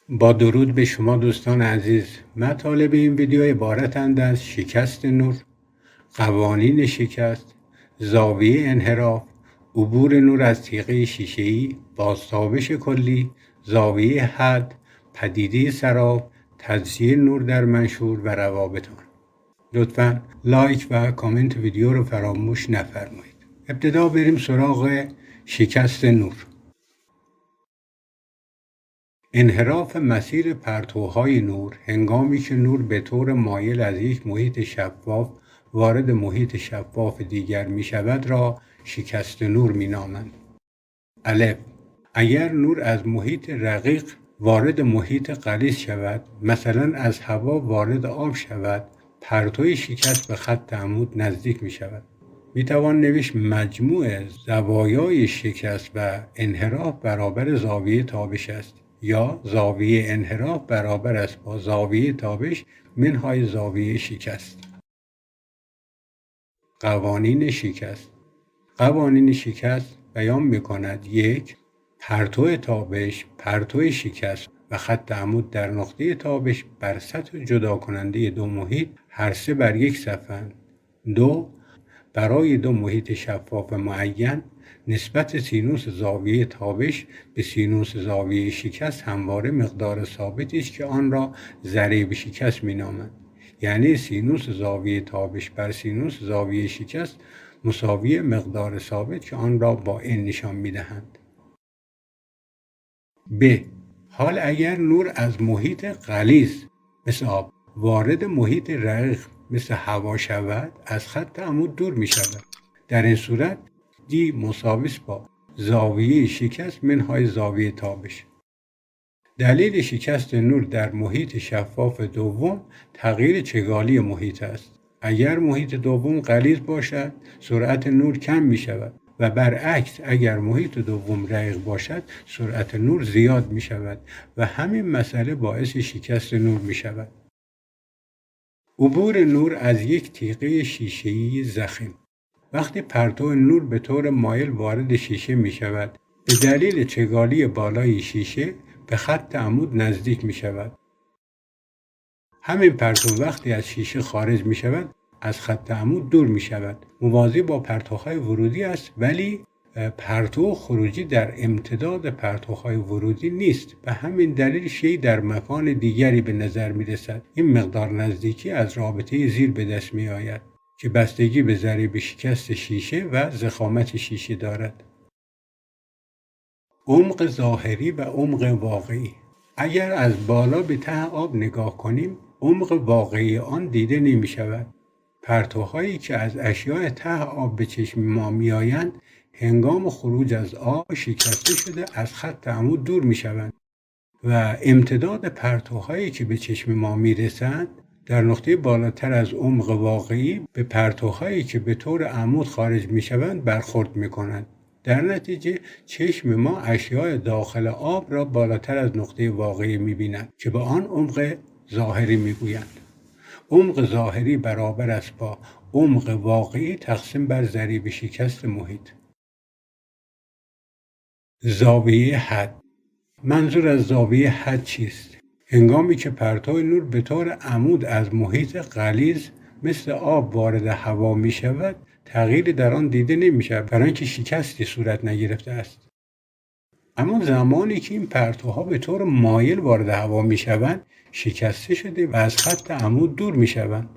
با درود به شما دوستان عزیز. مطالب این ویدیو عبارتند از شکست نور، قوانین شکست، زاویه انحراف، عبور نور از تیغه شیشه‌ای، بازتابش کلی، زاویه حد، پدیده سراب، تجزیه نور در منشور و روابط آن. لطفاً لایک و کامنت ویدیو رو فراموش نفرمایید. ابتدا بریم سراغ شکست نور. انحراف مسیر پرتوهای نور هنگامی که نور به طور مایل از یک محیط شفاف وارد محیط شفاف دیگر می شود را شکست نور می نامند. الف، اگر نور از محیط رقیق وارد محیط غلیظ شود، مثلا از هوا وارد آب شود، پرتوی شکست به خط عمود نزدیک می شود. می توان نوشت مجموع زوایای شکست و انحراف برابر زاویه تابش است، یا زاویه انحراف برابر است با زاویه تابش منهای زاویه شکست. قوانین شکست. قوانین شکست بیان می‌کند: 1. پرتو تابش، پرتو شکست و خط عمود در نقطه تابش بر سطح جدا کننده دو محیط هر سه بر یک صفحه‌اند. 2. برای دو محیط شفاف معین نسبت سینوس زاویه تابش به سینوس زاویه شکست همواره مقدار ثابتی است که آن را ضریب شکست می‌نامند. یعنی سینوس زاویه تابش بر سینوس زاویه شکست مساوی مقدار ثابت که آن را با n نشان می‌دهند. ب. حال اگر نور از محیط غلیظ مثل آب وارد محیط رقیق مثل هوا شود، از خط عمود دور می شود. در این صورت دی مساوی است با زاویه شکست منهای زاویه تابش. دلیل شکست نور در محیط شفاف دوم تغییر چگالی محیط است. اگر محیط دوم غلیظ باشد، سرعت نور کم می شود و برعکس اگر محیط دوم رقیق باشد، سرعت نور زیاد می شود و همین مسئله باعث شکست نور می شود. عبور نور از یک تیغه شیشه‌ای ضخیم. وقتی پرتو نور به طور مایل وارد شیشه می شود، به دلیل چگالی بالای شیشه به خط عمود نزدیک می شود. همین پرتو وقتی از شیشه خارج می شود، از خط عمود دور می شود. موازی با پرتوهای ورودی است، ولی پرتو خروجی در امتداد پرتوهای ورودی نیست. به همین دلیل شیء در مکان دیگری به نظر می رسد. این مقدار نزدیکی از رابطه زیر به دست می آید که بستگی به ضریب شکست شیشه و ضخامت شیشه دارد. عمق ظاهری و عمق واقعی. اگر از بالا به ته آب نگاه کنیم، عمق واقعی آن دیده نمی شود. پرتوهایی که از اشیاء ته آب به چشم ما می آیند، هنگام خروج از آب شکسته شده از خط عمود دور می شوند و امتداد پرتوهایی که به چشم ما می رسند در نقطه بالاتر از عمق واقعی به پرتوهایی که به طور عمود خارج می شوند برخورد می کنند. در نتیجه چشم ما اشیاء داخل آب را بالاتر از نقطه واقعی می بیند که به آن عمق ظاهری می گویند. عمق ظاهری برابر است با عمق واقعی تقسیم بر ضریب شکست محیط. زاویه حد. منظور از زاویه حد چیست؟ هنگامی که پرتو نور به طور عمود از محیط غلیظ مثل آب وارد هوا می شود، تغییری در آن دیده نمی شود، برای اینکه شکستی صورت نگرفته است. اما زمانی که این پرتوها به طور مایل وارد هوا می شوند، شکسته شده و از خط عمود دور می شوند.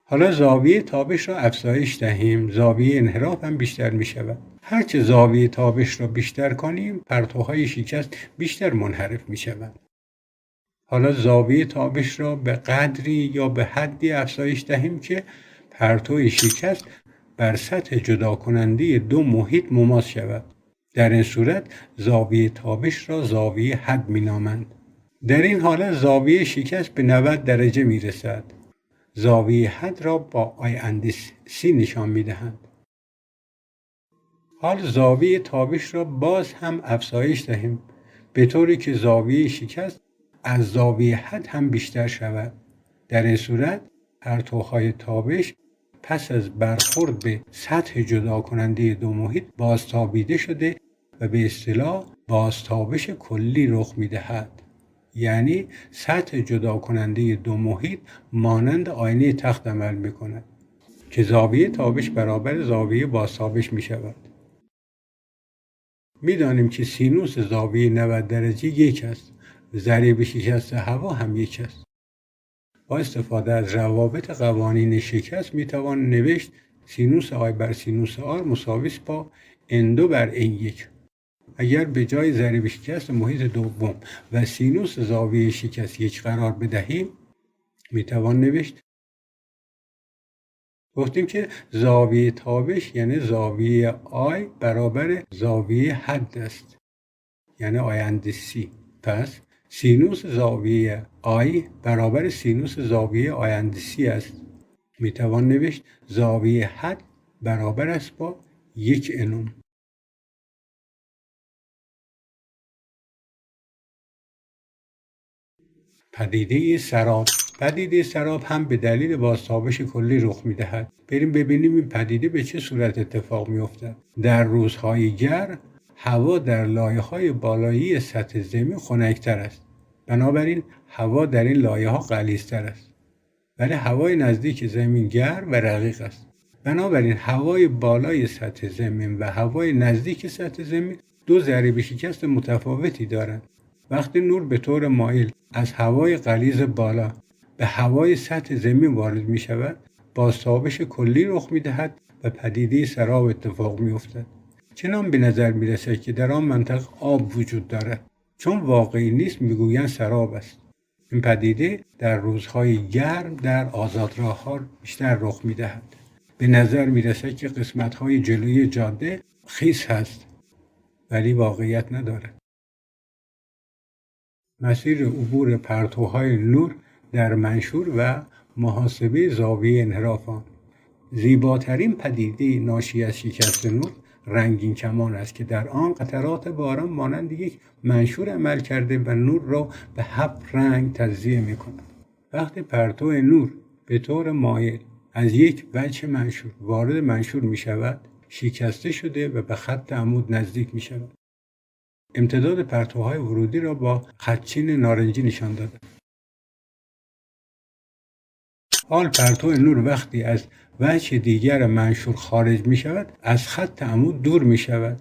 حالا زاویه تابش را افزایش دهیم، زاویه انحراف هم بیشتر می شود. هرچه زاویه تابش را بیشتر کنیم، پرتوهای شکست بیشتر منحرف می شوند. حالا زاویه تابش را به قدری یا به حدی افزایش دهیم که پرتوی شکست بر سطح جدا کننده دو محیط مماس شود. در این صورت زاویه تابش را زاویه حد می نامند. در این حالت زاویه شکست به 90 درجه می رسد. زاویه حد را با I&C نشان می دهند. حال زاویه تابش را باز هم افزایش دهیم به طوری که زاویه شکست از زاویه حد هم بیشتر شود. در این صورت پرتوهای تابش پس از برخورد به سطح جدا کننده دو محیط بازتابیده شده و به اصطلاح بازتابش کلی رخ می دهد. یعنی سطح جدا کننده دو محیط مانند آینه تخت عمل می کند که زاویه تابش برابر زاویه بازتابش می شود. می دانیم که سینوس زاویه 90 درجه یک است و ضریب شکست هوا هم یک است. با استفاده از روابط قوانین شکست می توان نوشت سینوس آی بر سینوس آر مساوی است با n2 بر n1. اگر به جای ضریب شکست محیط دوم و سینوس زاویه شکست یک قرار بدهیم می توان نوشت گفتیم که زاویه تابش یعنی زاویه آی برابر زاویه حد است، یعنی آینده سی. پس سینوس زاویه آی برابر سینوس زاویه آینده سی است. می توان نوشت زاویه حد برابر است با 1 انوم. پدیده سراب. پدیده سراب هم به دلیل بازتابش کلی رخ می‌دهد. بریم ببینیم این پدیده به چه صورت اتفاق می‌افتد. در روزهای گرم هوا در لایه‌های بالایی سطح زمین خنک‌تر است. بنابراین هوا در این لایه‌ها غلیظتر است. ولی هوای نزدیک زمین گرم و رقیق است. بنابراین هوای بالای سطح زمین و هوای نزدیک سطح زمین دو ضریب شکست متفاوتی دارند. وقتی نور به طور مایل از هوای غلیظ بالا به هوای سطح زمین وارد می شود، بازتابش کلی رخ می دهد و پدیده سراب اتفاق می افتد. چنان به نظر می رسد که در آن منطقه آب وجود دارد. چون واقعی نیست میگویند سراب است. این پدیده در روزهای گرم در آزادراه‌ها بیشتر رخ می دهد. به نظر می رسد که قسمت‌های جلویی جاده خیس هست، ولی واقعیت ندارد. مسیر عبور پرتوهای نور در منشور و محاسبه زاویه انحراف آن. زیباترین پدیده ناشی از شکست نور رنگین کمان است که در آن قطرات باران مانند یک منشور عمل کرده و نور را به 7 رنگ تجزیه می کند. وقتی پرتو نور به طور مایل از یک وجه منشور وارد منشور می شود، شکسته شده و به خط عمود نزدیک می شود. امتداد پرتوهای ورودی را با خطچین نارنجی نشان داده. حال پرتو نور وقتی از وجه دیگر منشور خارج می شود، از خط عمود دور می شود.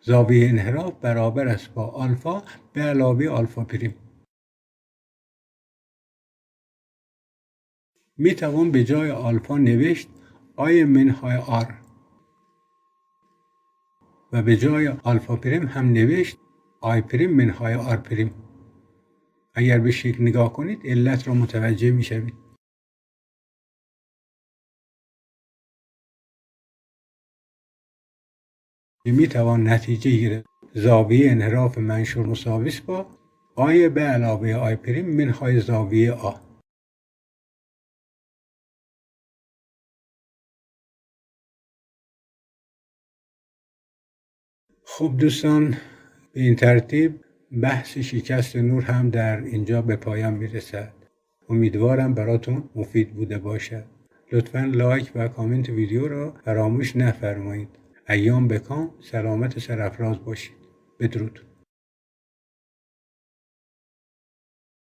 زاویه انحراف برابر است با آلفا به علاوه آلفا پریم. می توان به جای آلفا نوشت آی منهای آر و به جای آلفا پریم هم نوشت آی پریم منهای آر پریم. اگر به شکل نگاه کنید علت را متوجه می شوید. می توان نتیجه گرفت زاویه انحراف منشور مساوی است با آی به علاوه آی پریم منهای زاویه آ. خب دوستان، به این ترتیب بحث شکست نور هم در اینجا به پایان میرسد. امیدوارم براتون مفید بوده باشد. لطفاً لایک و کامنت ویدیو را فراموش نفرمایید. ایام بکام، سلامت سرافراز باشید. بدرود.